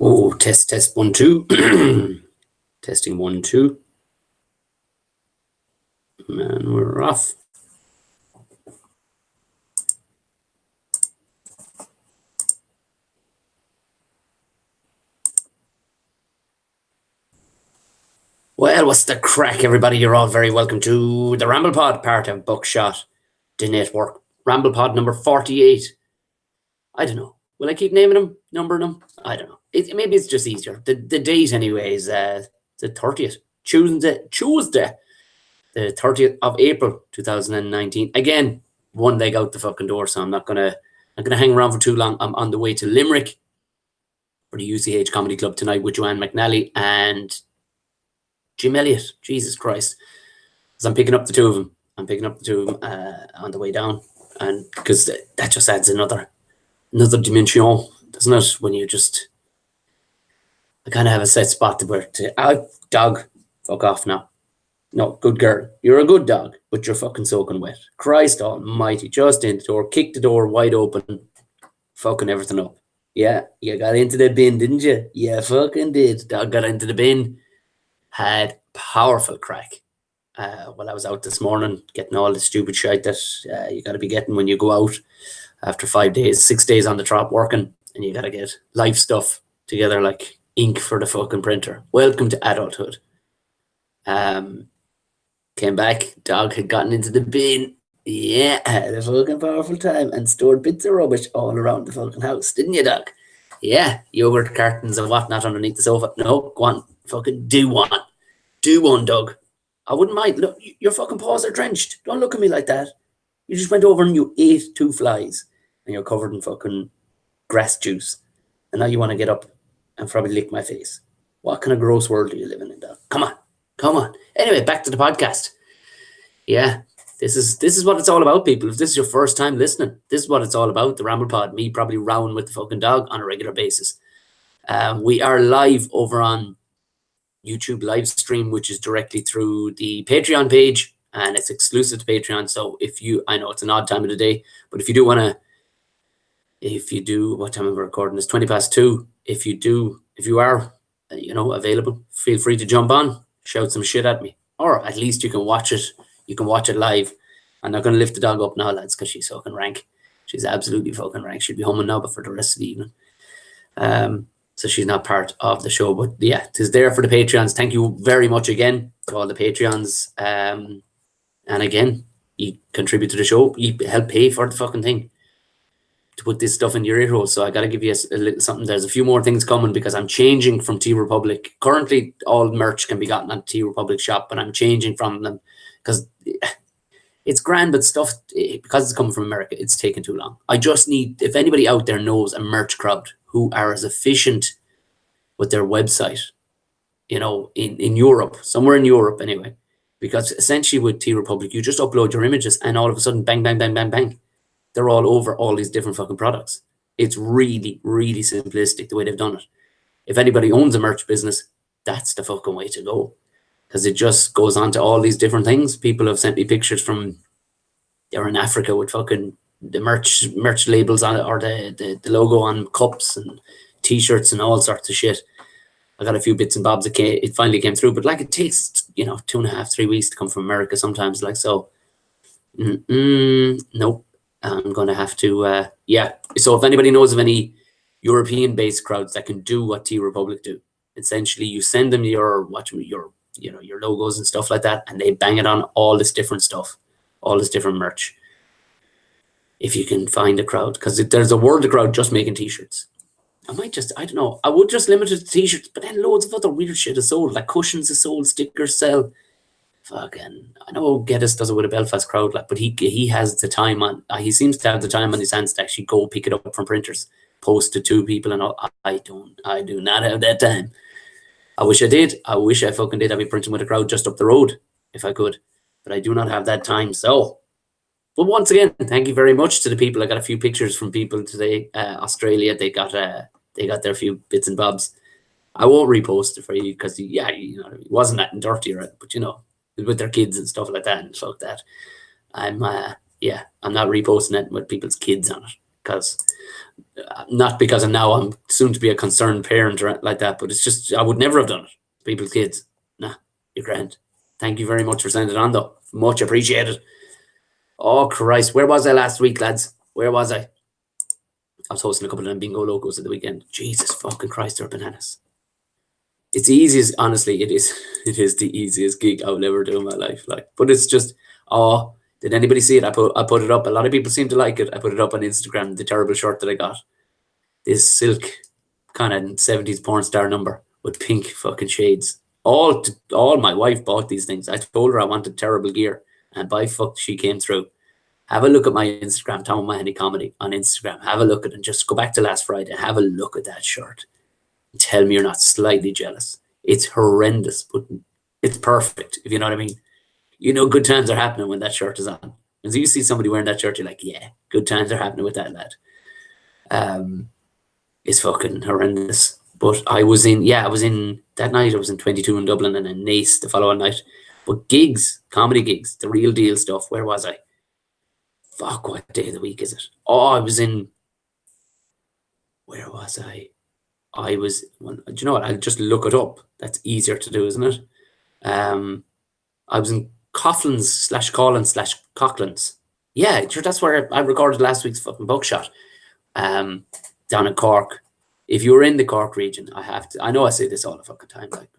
Oh, test 1 2. Testing 1 2. And we're off. Well, what's the crack, everybody? You're all very welcome to the Ramble Pod, part of Buckshot, the network. Ramble Pod number 48. I don't know. Will I keep naming them, numbering them? I don't know. Maybe it's just easier. The date, anyway, is the 30th. Tuesday, the 30th of April, 2019. Again, one leg out the fucking door, so I'm not gonna hang around for too long. I'm on the way to Limerick for the UCH Comedy Club tonight with Joanne McNally and Jim Elliott. Jesus Christ. So I'm picking up the two of them. on the way down, and because that just adds another dimension, doesn't it? When you just, I kind of have a set spot to dog, fuck off now. No, good girl. You're a good dog, but you're fucking soaking wet. Christ almighty, just in the door, kicked the door wide open, fucking everything up. Yeah, you got into the bin, didn't you? Yeah, fucking did. Dog got into the bin, had powerful crack. While I was out this morning, getting all the stupid shit that you got to be getting when you go out after 5 days, 6 days on the trot working, and you got to get life stuff together like ink for the fucking printer. Welcome to adulthood. Came back, dog had gotten into the bin. Yeah, had a fucking powerful time and stored bits of rubbish all around the fucking house, didn't you, dog? Yeah, yogurt cartons and whatnot underneath the sofa. No, go on, fucking do one. Do one, dog. I wouldn't mind. Look, your fucking paws are drenched. Don't look at me like that. You just went over and you ate 2 flies and you're covered in fucking grass juice. And now you want to get up and probably lick my face. What kind of gross world are you living in, dog? Come on. Anyway, back to the podcast. Yeah, this is what it's all about, people. If this is your first time listening, this is what it's all about, the Ramble Pod. Me probably rowing with the fucking dog on a regular basis. We are live over on YouTube live stream, which is directly through the Patreon page, and it's exclusive to Patreon. So I know it's an odd time of the day, but if you do, what time am I recording this? 2:20. If you are, available, feel free to jump on, shout some shit at me, or at least you can watch it. You can watch it live. I'm not going to lift the dog up now, lads, because she's fucking rank. She's absolutely fucking rank. She'll be humming now, but for the rest of the evening. So she's not part of the show, but yeah, it is there for the Patreons. Thank you very much again to all the Patreons. And again, you contribute to the show. You help pay for the fucking thing to put this stuff in your ear hole. So I got to give you a little something. There's a few more things coming because I'm changing from T Republic. Currently, all merch can be gotten on T Republic shop, but I'm changing from them because it's grand, but stuff, because it's coming from America, it's taken too long. I just need, if anybody out there knows a merch crowd who are as efficient with their website, in Europe, somewhere in Europe anyway, because essentially with T Republic, you just upload your images and all of a sudden, bang, bang, bang, bang, bang, they're all over all these different fucking products. It's really, really simplistic the way they've done it. If anybody owns a merch business, that's the fucking way to go. Because it just goes on to all these different things. People have sent me pictures from, they're in Africa with fucking the merch labels on it, or the logo on cups and t-shirts and all sorts of shit. I got a few bits and bobs. It finally came through, but like it takes 2.5, 3 weeks to come from America sometimes. Like, so, nope. I'm gonna have to. So if anybody knows of any European-based crowds that can do what T Republic do, essentially you send them your logos and stuff like that, and they bang it on all this different stuff, all this different merch. If you can find a crowd, because there's a world of crowd just making t-shirts. I don't know, I would just limit it to t-shirts, but then loads of other weird shit is sold, like cushions is sold, stickers sell. Fucking, I know Geddes does it with a Belfast crowd, like, but he has the time on, he seems to have the time on his hands to actually go pick it up from printers, post it to people and all. I do not have that time. I wish I did. I wish I fucking did. I'd be printing with a crowd just up the road if I could, but I do not have that time. So, but once again, thank you very much to the people. I got a few pictures from people today. Australia, they got their few bits and bobs. I won't repost it for you because it wasn't that dirty, right? But with their kids and stuff like that, and fuck that. I'm not reposting it with people's kids on it because Not because now I'm soon to be a concerned parent or like that, but it's just, I would never have done it. People's kids. Nah, you're grand. Thank you very much for sending it on, though. Much appreciated. Oh, Christ. Where was I last week, lads? Where was I? I was hosting a couple of them bingo logos at the weekend. Jesus fucking Christ, they're bananas. It's the easiest, honestly, it is. It is the easiest gig I will ever do in my life. Like, but it's just, oh, did anybody see it? I put it up. A lot of people seem to like it. I put it up on Instagram, the terrible shirt that I got. This silk kind of 70s porn star number with pink fucking shades. All my wife bought these things. I told her I wanted terrible gear, and by fuck she came through. Have a look at my Instagram, Tom Mahoney Comedy on Instagram. Have a look at it and just go back to last Friday. Have a look at that shirt. Tell me you're not slightly jealous. It's horrendous, but it's perfect, if you know what I mean. You know good times are happening when that shirt is on. And so you see somebody wearing that shirt, you're like, yeah, good times are happening with that lad. It's fucking horrendous. But I was in that night, I was in 22 in Dublin and in Nice the following night. But gigs, comedy gigs, the real deal stuff, where was I? Fuck, what day of the week is it? Oh, I was in, where was I? I was, well, do you know what? I'll just look it up. That's easier to do, isn't it? I was in Coughlin's/Coughlin's. Yeah, sure, that's where I recorded last week's fucking buckshot. Down in Cork. If you're in the Cork region, I know I say this all the fucking time, like,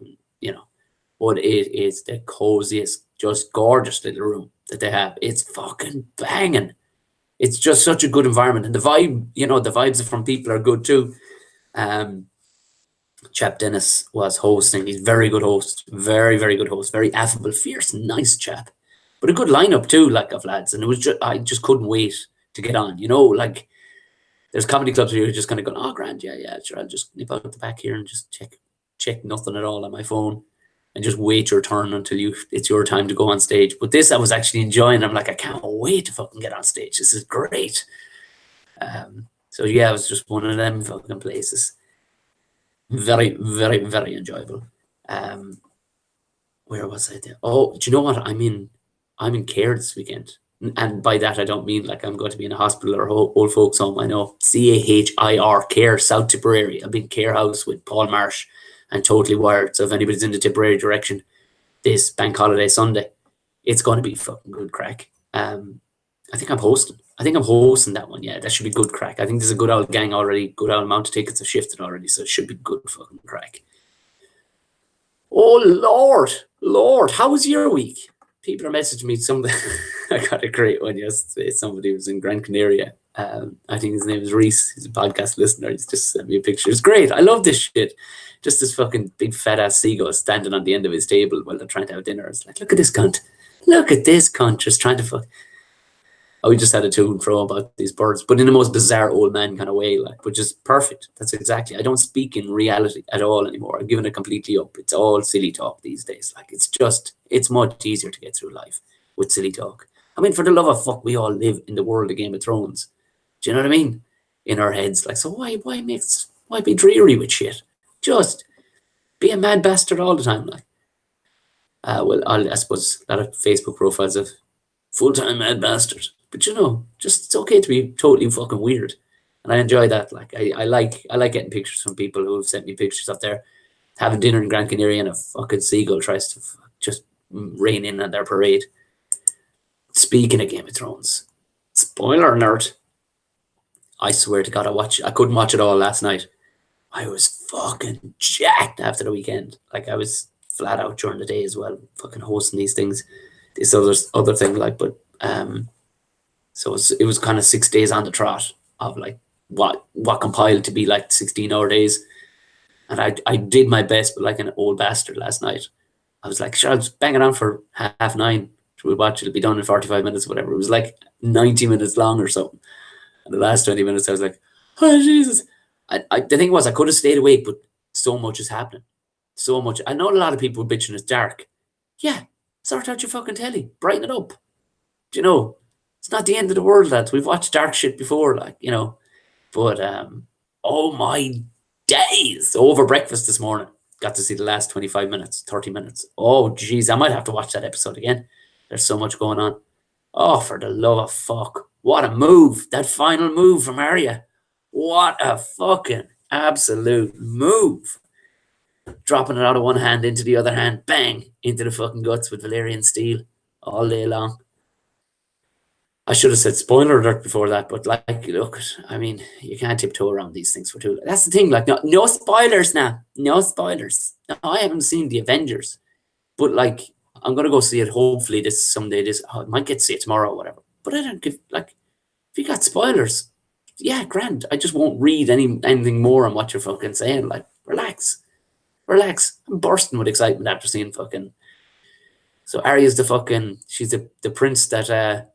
you know, but it is the coziest, just gorgeous little room that they have. It's fucking banging. It's just such a good environment. And the vibe, you know, the vibes from people are good too. Chap Dennis was hosting. He's very good host. Very, very good host. Very affable, fierce, nice chap. But a good lineup too, like, of lads. And it was just, I just couldn't wait to get on, you know, like, there's comedy clubs where you're just kind of going, oh, grand, yeah, sure, I'll just nip out the back here and just check nothing at all on my phone and just wait your turn until it's your time to go on stage. But this I was actually enjoying. I'm like, I can't wait to fucking get on stage. This is great. So yeah, it was just one of them fucking places. Very, very, very enjoyable. Where was I there? Oh, do you know what? I'm in Care this weekend. And by that, I don't mean like I'm going to be in a hospital or old folks home. I know CAHIR, Care, South Tipperary. I've been Care House with Paul Marsh and Totally Wired. So if anybody's in the Tipperary direction, this bank holiday Sunday, it's going to be fucking good crack. I think I'm hosting that one. Yeah, that should be good crack. I think there's a good old gang already. Good old amount of tickets have shifted already, so it should be good fucking crack. Oh, Lord, how was your week? People are messaging me something. I got a great one yesterday. Somebody was in Gran Canaria. I think his name is Reese. He's a podcast listener. He's just sent me a picture. It's great. I love this shit. Just this fucking big fat ass seagull standing on the end of his table while they're trying to have dinner. It's like, look at this cunt. Look at this cunt just trying to fuck. Oh, we just had a to and fro about these birds, but in the most bizarre old man kind of way, like, which is perfect. That's exactly. I don't speak in reality at all anymore. I've given it completely up. It's all silly talk these days. Like, it's much easier to get through life with silly talk. I mean, for the love of fuck, we all live in the world of Game of Thrones. Do you know what I mean? In our heads, like, so why be dreary with shit? Just be a mad bastard all the time, like. Well, I suppose a lot of Facebook profiles of full-time mad bastard. But you know, just it's okay to be totally fucking weird, and I enjoy that. Like I like getting pictures from people who have sent me pictures up there having dinner in Gran Canaria, and a fucking seagull tries to just rain in on their parade. Speaking of Game of Thrones, spoiler alert! I swear to God, I couldn't watch it all last night. I was fucking jacked after the weekend. Like, I was flat out during the day as well, fucking hosting these things, this other thing, like, but so it was kind of 6 days on the trot of like what compiled to be like 16-hour days. And I did my best, but like an old bastard last night. I was like, sure, I was banging on for 9:30. We'll watch, it'll be done in 45 minutes, whatever. It was like 90 minutes long or something. And the last 20 minutes, I was like, oh, Jesus. The thing was, I could have stayed awake, but so much is happening. So much. I know a lot of people were bitching it's dark. Yeah, sort out your fucking telly. Brighten it up. Do you know? It's not the end of the world, lads. We've watched dark shit before, like, you know. But, oh my days. Over breakfast this morning. Got to see the last 25 minutes, 30 minutes. Oh, geez. I might have to watch that episode again. There's so much going on. Oh, for the love of fuck. What a move. That final move from Arya. What a fucking absolute move. Dropping it out of one hand into the other hand, bang, into the fucking guts with Valerian steel all day long. I should have said spoiler alert before that, but like, look, I mean, you can't tiptoe around these things for too long. That's the thing, like, no spoilers now. No spoilers. No, I haven't seen the Avengers, but like, I'm gonna go see it. Hopefully, this someday. I might get to see it tomorrow or whatever. But I don't give like, if you got spoilers, yeah, grand. I just won't read anything more on what you're fucking saying. Like, relax. I'm bursting with excitement after seeing fucking. So Arya's the fucking. She's the prince that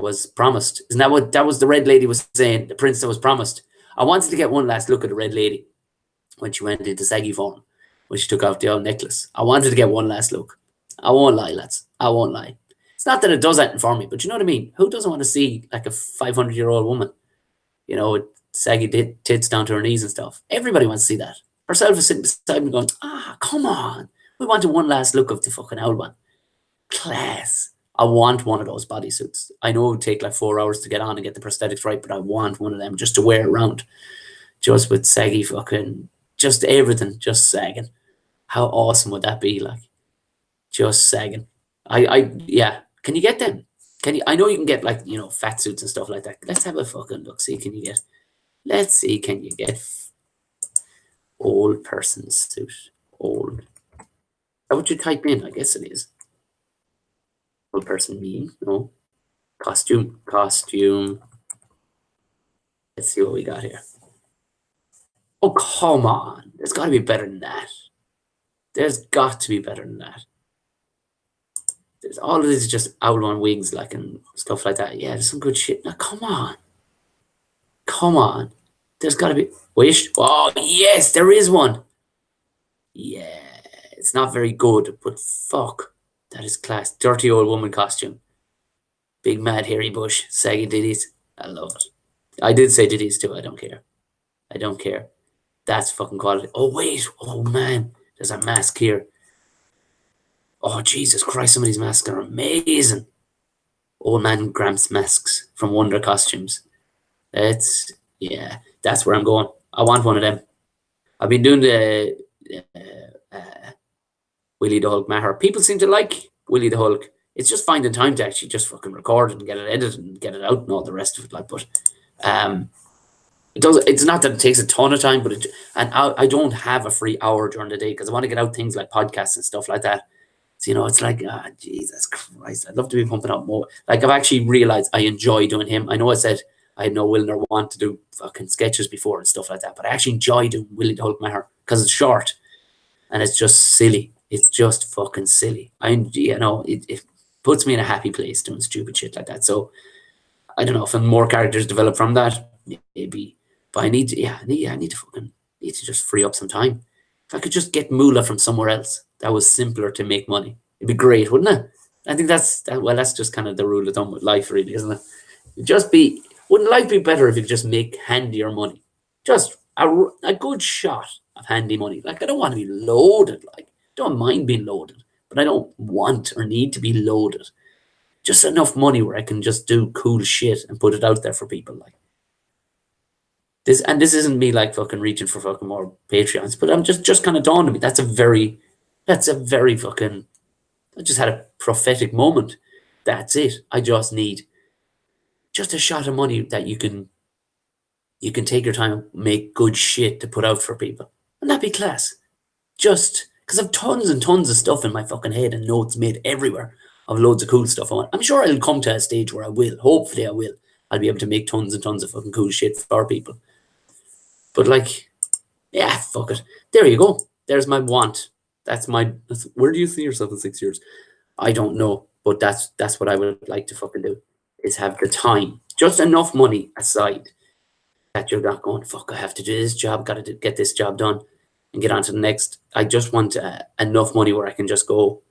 was promised. Isn't that was the red lady was saying? The prince that was promised. I wanted to get one last look at the red lady when she went into saggy form, when she took off the old necklace. I wanted to get one last look. I won't lie, lads. I won't lie. It's not that it does anything for me, but you know what I mean? Who doesn't want to see like a 500-year-old woman, you know, with saggy tits down to her knees and stuff? Everybody wants to see that. Herself is sitting beside me going, come on. We wanted one last look of the fucking old one. Class. I want one of those bodysuits. I know it would take like 4 hours to get on and get the prosthetics right, but I want one of them just to wear around. Just with saggy fucking, just everything, just sagging. How awesome would that be? Like, just sagging. Yeah. Can you get them? Can you? I know you can get like, you know, fat suits and stuff like that. Let's have a fucking look. See, can you get? Let's see. Can you get old person suit? Old. Is that what you type in? I guess it is. Old person meme. No. Costume. Let's see what we got here. Oh, come on. There's got to be better than that. There's got to be better than that. There's all of this is just owl on wigs, like, and stuff like that. Yeah, there's some good shit. Now, come on. Come on. There's got to be. Wish. Oh, yes, there is one. Yeah. It's not very good, but fuck. That is class. Dirty old woman costume. Big mad hairy bush. Saggy ditties. I love it. I did say ditties too. I don't care. I don't care. That's fucking quality. Oh, wait. Oh, man. There's a mask here. Oh, Jesus Christ. Some of these masks are amazing. Old man Gramps masks from Wonder Costumes. Yeah, that's where I'm going. I want one of them. I've been doing the Willie the Hulk Maher. People seem to like Willie the Hulk. It's just finding time to actually just fucking record it and get it edited and get it out and all the rest of it. Like, but it does. It's not that it takes a ton of time, but I don't have a free hour during the day because I want to get out things like podcasts and stuff like that. So, you know, it's like, Jesus Christ, I'd love to be pumping out more. Like, I've actually realized I enjoy doing him. I know I said I had no will nor want to do fucking sketches before and stuff like that, but I actually enjoy doing Willie the Hulk Maher because it's short and it's just silly. It's just fucking silly. It puts me in a happy place doing stupid shit like that. So I don't know if more characters develop from that, maybe. But I need to just free up some time. If I could just get moolah from somewhere else, that was simpler to make money. It'd be great, wouldn't it? I think that's just kind of the rule of thumb with life, really, isn't it? Wouldn't life be better if you just make handier money? Just a good shot of handy money. Like, I don't want to be loaded. Like, I don't mind being loaded, but I don't want or need to be loaded. Just enough money where I can just do cool shit and put it out there for people. Like this isn't me like fucking reaching for fucking more Patreons, but I'm just kind of dawned on me. That's a very fucking. I just had a prophetic moment. That's it. I just need just a shot of money that you can take your time and make good shit to put out for people. And that'd be class. Just because I've tons and tons of stuff in my fucking head and notes made everywhere of loads of cool stuff I want. I'm sure I'll come to a stage where I will. Hopefully I will. I'll be able to make tons and tons of fucking cool shit for people. But like, yeah, fuck it. There you go. There's my want. Where do you see yourself in 6 years? I don't know. But that's what I would like to fucking do. Is have the time. Just enough money aside that you're not going, fuck, I have to do this job, got to get this job done and get on to the next. I just want enough money where I can just go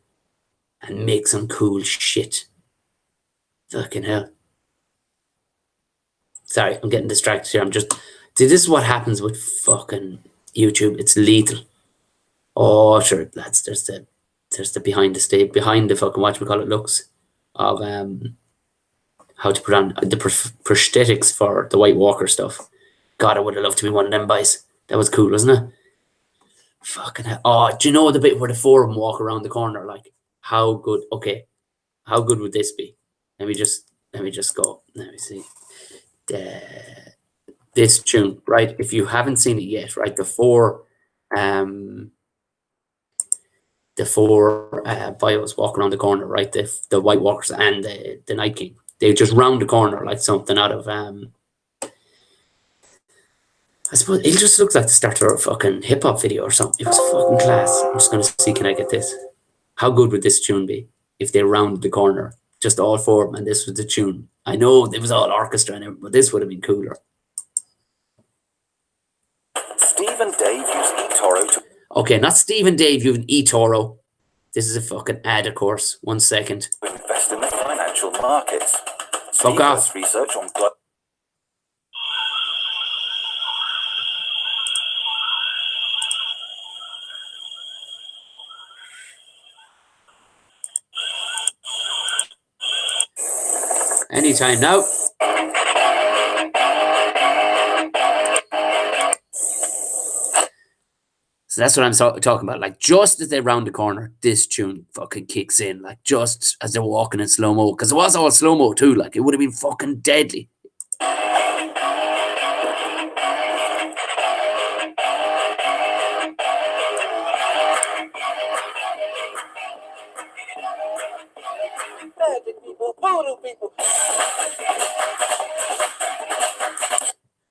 and make some cool shit. Fucking hell. Sorry, I'm getting distracted here. See, this is what happens with fucking YouTube. It's lethal. Oh, sure, lads, there's the behind the fucking whatchamacallit looks of how to put on the prosthetics for the White Walker stuff. God, I would have loved to be one of them boys. That was cool, wasn't it? Fucking hell. Oh, do you know the bit where the four of them walk around the corner? Like, how good? Okay, how good would this be? Let me just go. Let me see. This tune, right? If you haven't seen it yet, right? The four bios walking around the corner, right? The White Walkers and the Night King. They just round the corner like something out of I suppose it just looks like the start of a fucking hip hop video or something. It was fucking class. I'm just gonna see, can I get this? How good would this tune be if they rounded the corner? Just all four of them, and this was the tune. I know it was all orchestra and everything, but this would have been cooler. Steve and Dave use eToro to... Okay, not Steve and Dave using eToro. This is a fucking ad, of course. 1 second. invest in the financial markets. Fuck off. Research on... Anytime now. So that's what I'm talking about. Like, just as they round the corner, this tune fucking kicks in. Like, just as they're walking in slow-mo. Because it was all slow-mo, too. Like, it would have been fucking deadly.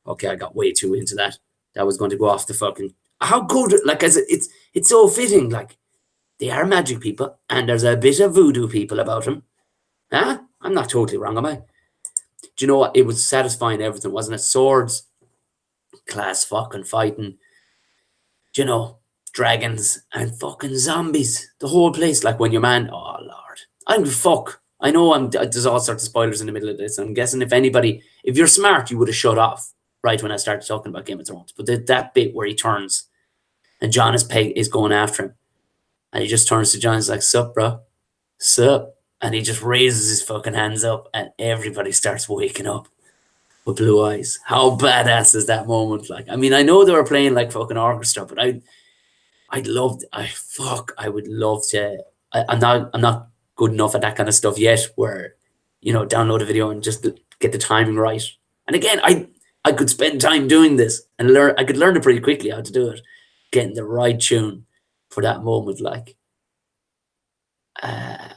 Okay, I got way too into that. That was going to go off the fucking... How good, like, as it's so fitting, like, they are magic people, and there's a bit of voodoo people about them. Huh? I'm not totally wrong, am I? Do you know what? It was satisfying everything, wasn't it? Swords, class fucking fighting, do you know, dragons, and fucking zombies. The whole place, like, when your man... Oh, Lord. I don't give a fuck. I know there's all sorts of spoilers in the middle of this. I'm guessing if you're smart, you would have shut off right when I started talking about Game of Thrones. But that bit where he turns and Jon is going after him, and he just turns to Jon and is like, sup, bro? Sup? And he just raises his fucking hands up, and everybody starts waking up with blue eyes. How badass is that moment? Like, I mean, I know they were playing like fucking orchestra, but I would love to. I'm not good enough at that kind of stuff yet, where, you know, download a video and just get the timing right. And again, I could spend time doing this and learn. I could learn it pretty quickly how to do it, getting the right tune for that moment. Like,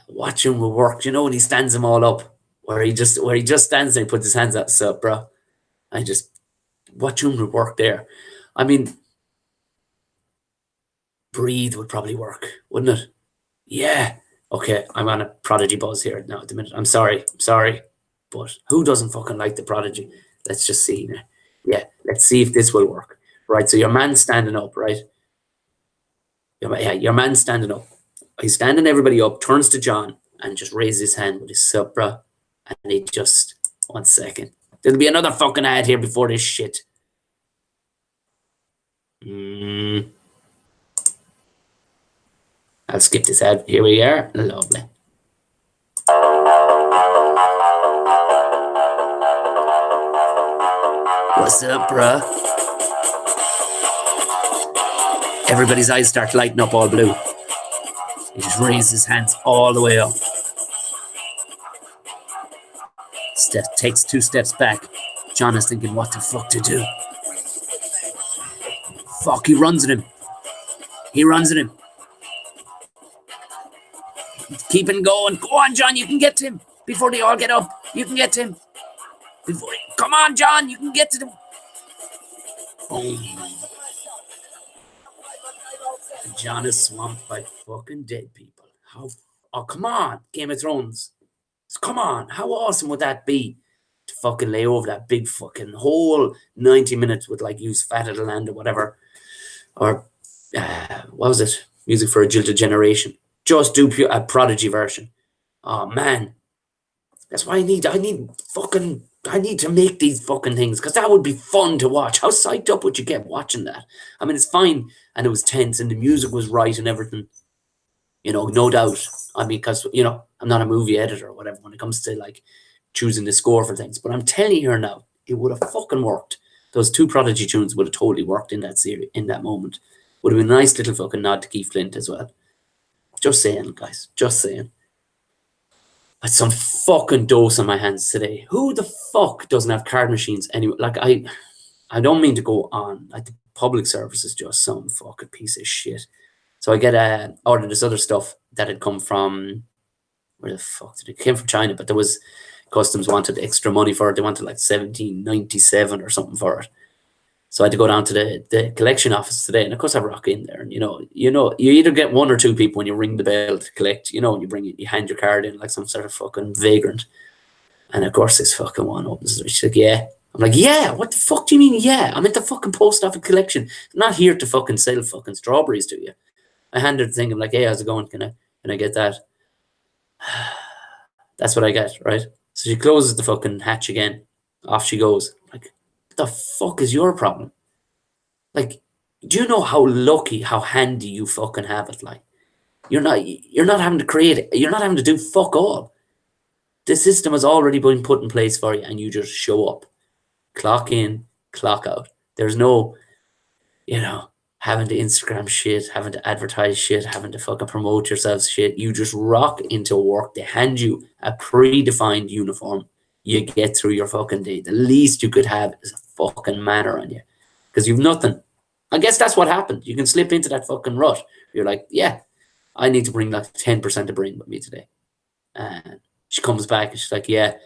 watching will work. You know, when he stands them all up, where he just stands there and puts his hands up, so bro. What tune would work there? I mean, Breathe would probably work, wouldn't it? Yeah. Okay, I'm on a Prodigy buzz here now at the minute. I'm sorry, but who doesn't fucking like the Prodigy? Let's just see now. Yeah, let's see if this will work. Right, so your man's standing up, right? Your man's standing up. He's standing everybody up, turns to Jon, and just raises his hand with his sup, bro. And he just... 1 second. There'll be another fucking ad here before this shit. I'll skip this ad. Here we are. Lovely. What's up, bruh? Everybody's eyes start lighting up all blue. He just raises his hands all the way up. Takes 2 steps back. Jon is thinking what the fuck to do. Fuck, he runs at him. Keep him going. Go on, Jon, you can get to him. Before they all get up, you can get to him. Come on, Jon, you can get to them. Boom. And Jon is swamped by fucking dead people. Oh, come on, Game of Thrones. Come on, how awesome would that be? To fucking lay over that big fucking whole 90 minutes with, like, use Fat of the Land or whatever. Or, what was it? Music for a Jilted Generation. Just do a Prodigy version. Oh, man. That's why I need to make these fucking things, because that would be fun to watch. How psyched up would you get watching that? I mean, it's fine, and it was tense, and the music was right and everything. You know, no doubt. I mean, because, you know, I'm not a movie editor or whatever when it comes to, like, choosing the score for things. But I'm telling you here now, it would have fucking worked. Those 2 Prodigy tunes would have totally worked in that series, in that moment. Would have been a nice little fucking nod to Keith Flint as well. Just saying, guys. Just saying. I had some fucking dose on my hands today. Who the fuck doesn't have card machines anyway? Like, I don't mean to go on. Like, the public service is just some fucking piece of shit. So I get ordered this other stuff that had come from, where the fuck did it? It came from China, but there was, customs wanted extra money for it. They wanted like 1797 or something for it. So I had to go down to the collection office today, and of course I rock in there, and you either get 1 or 2 people when you ring the bell to collect, you hand your card in like some sort of fucking vagrant, and of course this fucking one opens it. She's like, yeah. I'm like, yeah. What the fuck do you mean, yeah? I'm at the fucking post office collection. I'm not here to fucking sell fucking strawberries to you. I hand her the thing. I'm like, hey, how's it going? Can I get that? That's what I get, right? So she closes the fucking hatch again. Off she goes. I'm like, what the fuck is your problem? Like, do you know how lucky, how handy you fucking have it? Like, you're not having to create it. You're not having to do fuck all. The system has already been put in place for you, and you just show up. Clock in, clock out. There's no, having to Instagram shit, having to advertise shit, having to fucking promote yourselves shit. You just rock into work. They hand you a predefined uniform. You get through your fucking day. The least you could have is a fucking manner on you, because you've nothing. I guess that's what happened. You can slip into that fucking rut. You're like, yeah, I need to bring like 10% of brain with me today. And she comes back and she's like, yeah,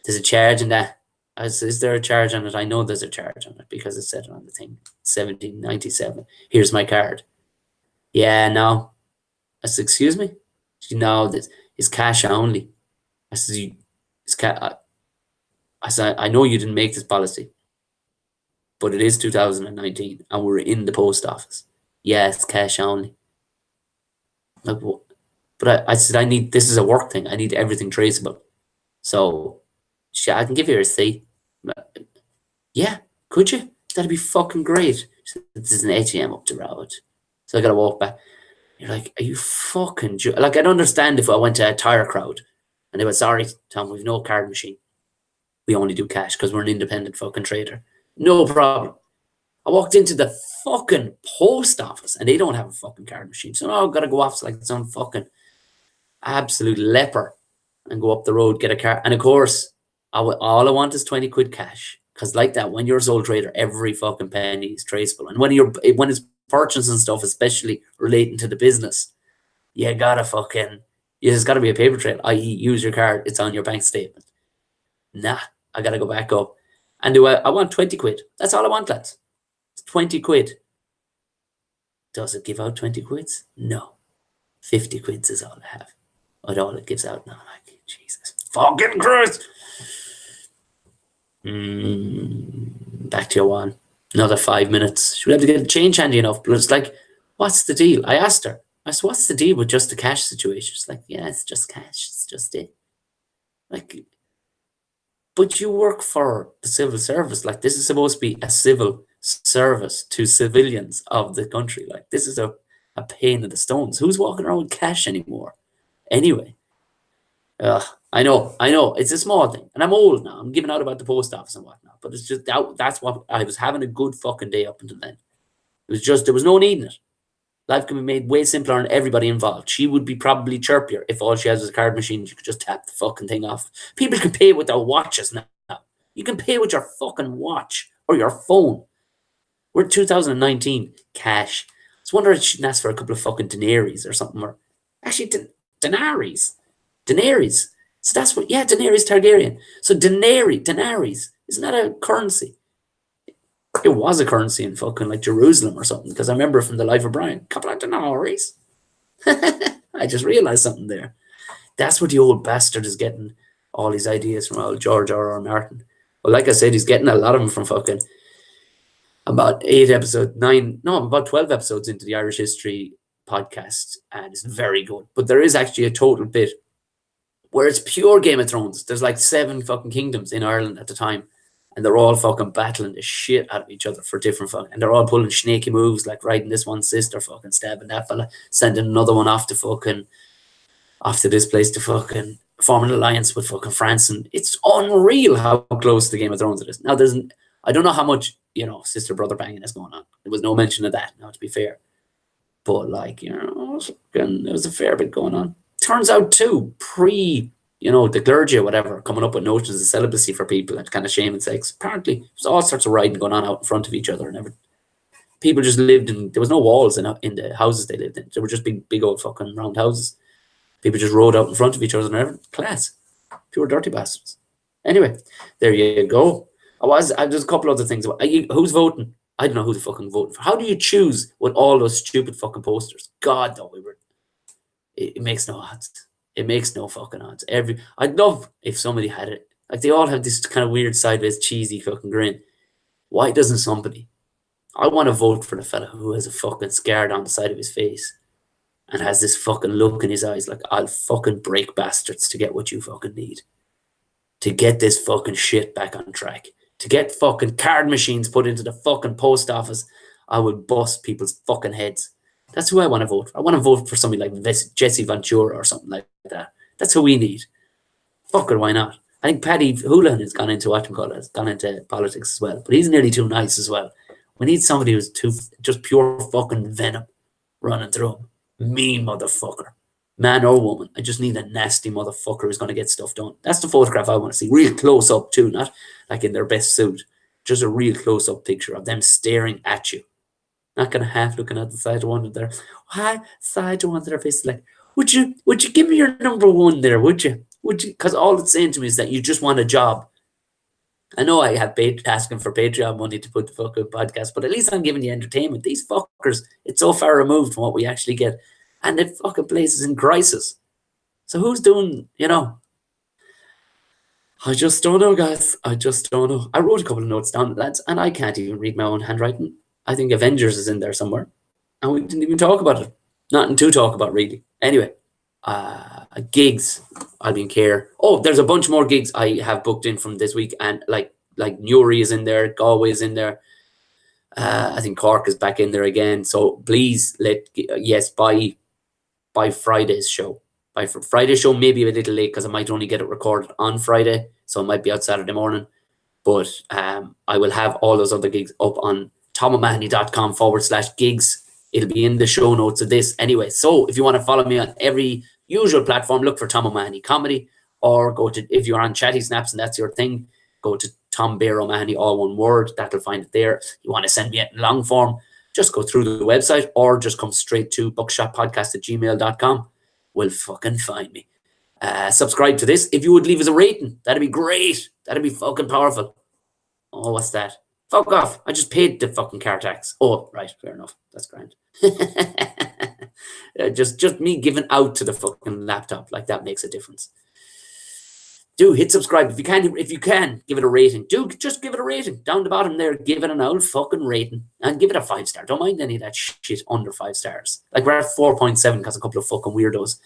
there's a charge in that. I said, is there a charge on it? I know there's a charge on it because it said it on the thing, 1797. Here's my card. Yeah, no. I said, excuse me? She, no, this is cash only. I said, I said, I know you didn't make this policy, but it is 2019 and we're in the post office. Yeah, it's cash only. Like, but I said, this is a work thing. I need everything traceable. So, I can give you a receipt. Yeah, could you? That'd be fucking great. She said, there's an ATM up the road. So I got to walk back. You're like, are you fucking... Like, I'd understand if I went to a tire crowd and they went, sorry, Tom, we've no card machine. We only do cash because we're an independent fucking trader. No problem. I walked into the fucking post office and they don't have a fucking card machine. So now I've got to go off like some fucking absolute leper and go up the road, get a card. And of course, all I want is 20 quid cash. Because like that, when you're a sole trader, every fucking penny is traceable. And when it's purchasing stuff, especially relating to the business, you just got to be a paper trail, i.e. use your card, it's on your bank statement. Nah, I got to go back up. And I want 20 quid. That's all I want, lads. It's 20 quid. Does it give out 20 quids? No. 50 quids is all I have. But all it gives out now, like, Jesus fucking Christ. Back to your one. Another 5 minutes. She would have to get the change handy enough. But it's like, what's the deal? I asked her. I said, what's the deal with just the cash situation? She's like, yeah, it's just cash. It's just it. Like, but you work for the civil service. Like, this is supposed to be a civil service to civilians of the country. Like, this is a pain in the stones. Who's walking around with cash anymore? Anyway. I know. It's a small thing. And I'm old now. I'm giving out about the post office and whatnot. But it's just, that's what, I was having a good fucking day up until then. It was just, there was no need in it. Life can be made way simpler and everybody involved. She would be probably chirpier if all she has is a card machine. You could just tap the fucking thing off. People can pay with their watches now. You can pay with your fucking watch or your phone. We're 2019. Cash. I was wondering if she'd ask for a couple of fucking denaries or something. Or actually, denaries. Denaries. So that's what, yeah, Daenerys Targaryen. So denaries. Isn't that a currency? It was a currency in fucking like Jerusalem or something, because I remember from The Life of Brian, couple of denaries. I just realized something there. That's where the old bastard is getting all his ideas from, old George R.R. Martin. Well, like I said, he's getting a lot of them from fucking about 12 episodes into the Irish History podcast, and it's very good. But there is actually a total bit where it's pure Game of Thrones. There's like 7 fucking kingdoms in Ireland at the time, and they're all fucking battling the shit out of each other for different fucking, and they're all pulling snaky moves, like riding this one sister, fucking stabbing that fella, sending another one off to this place to fucking form an alliance with fucking France, and it's unreal how close to Game of Thrones it is. Now, I don't know how much, sister brother banging is going on. There was no mention of that, now to be fair. But like, there was a fair bit going on. Turns out too, the clergy or whatever, coming up with notions of celibacy for people and kind of shame and sex. Apparently, there's all sorts of riding going on out in front of each other and everything. People just lived there was no walls in the houses they lived in. They were just big old fucking round houses. People just rode out in front of each other and everything. Class. Pure dirty bastards. Anyway, there you go. There's a couple other things. Who's voting? I don't know who the fucking voting for. How do you choose with all those stupid fucking posters? God, though, it makes no odds. It makes no fucking odds. I'd love if somebody had it. Like, they all have this kind of weird sideways cheesy fucking grin. Why doesn't somebody? I want to vote for the fella who has a fucking scar down the side of his face and has this fucking look in his eyes like, I'll fucking break bastards to get what you fucking need. To get this fucking shit back on track. To get fucking card machines put into the fucking post office. I would bust people's fucking heads. That's who I want to vote for. I want to vote for somebody like Jesse Ventura or something like that. That's who we need. Fuck it, why not? I think Paddy Houlihan has gone into politics as well. But he's nearly too nice as well. We need somebody who's just pure fucking venom running through him. Mean motherfucker. Man or woman. I just need a nasty motherfucker who's going to get stuff done. That's the photograph I want to see. Real close up too, not like in their best suit. Just a real close up picture of them staring at you. Not kind of half looking at the side of one of their side of one of their faces like, would you give me your number one there, would you? Because all it's saying to me is that you just want a job. I know I have asking for Patreon money to put the fucking podcast, but at least I'm giving you entertainment. These fuckers, it's so far removed from what we actually get. And the fucking place is in crisis. So who's doing, I just don't know, guys. I just don't know. I wrote a couple of notes down, lads, and I can't even read my own handwriting. I think Avengers is in there somewhere. And we didn't even talk about it. Nothing to talk about, really. Anyway, gigs. I'll be in care. Oh, there's a bunch more gigs I have booked in from this week. And like Newry is in there. Galway is in there. I think Cork is back in there again. So please, by Friday's show. By Friday's show, maybe a little late because I might only get it recorded on Friday. So it might be out Saturday morning. But I will have all those other gigs up on tomomahony.com/gigs. It'll be in the show notes of this anyway. So if you want to follow me on every usual platform, look for Tom O'Mahony Comedy, or go to, if you're on Chatty Snaps and that's your thing, go to Tom Bear O'Mahony, all one word. That'll find it there. You want to send me it in long form, just go through the website or just come straight to buckshotpodcast@gmail.com. Will fucking find me. Subscribe to this. If you would leave us a rating, that'd be great. That'd be fucking powerful. Oh, what's that? Fuck off. I just paid the fucking car tax. Oh, right. Fair enough. That's grand. Just me giving out to the fucking laptop. Like, that makes a difference. Do hit subscribe. If you can, give it a rating. Just give it a rating. Down the bottom there, give it an old fucking rating. And give it a 5-star. Don't mind any of that shit under 5 stars. Like, we're at 4.7 because a couple of fucking weirdos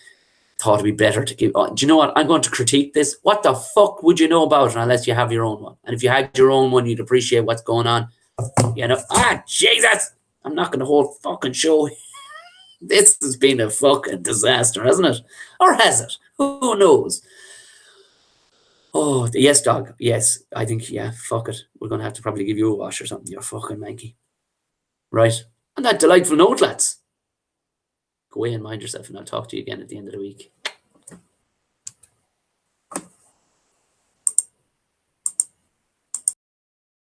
thought it'd be better to give. Oh, do you know what? I'm going to critique this. What the fuck would you know about it unless you have your own one? And if you had your own one, you'd appreciate what's going on. Jesus! I'm not going to hold fucking show. This has been a fucking disaster, hasn't it? Or has it? Who knows? Oh, yes, dog. Yes, I think, yeah, fuck it. We're going to have to probably give you a wash or something. You're fucking manky. Right. On that delightful note, lads, go away and mind yourself, and I'll talk to you again at the end of the week.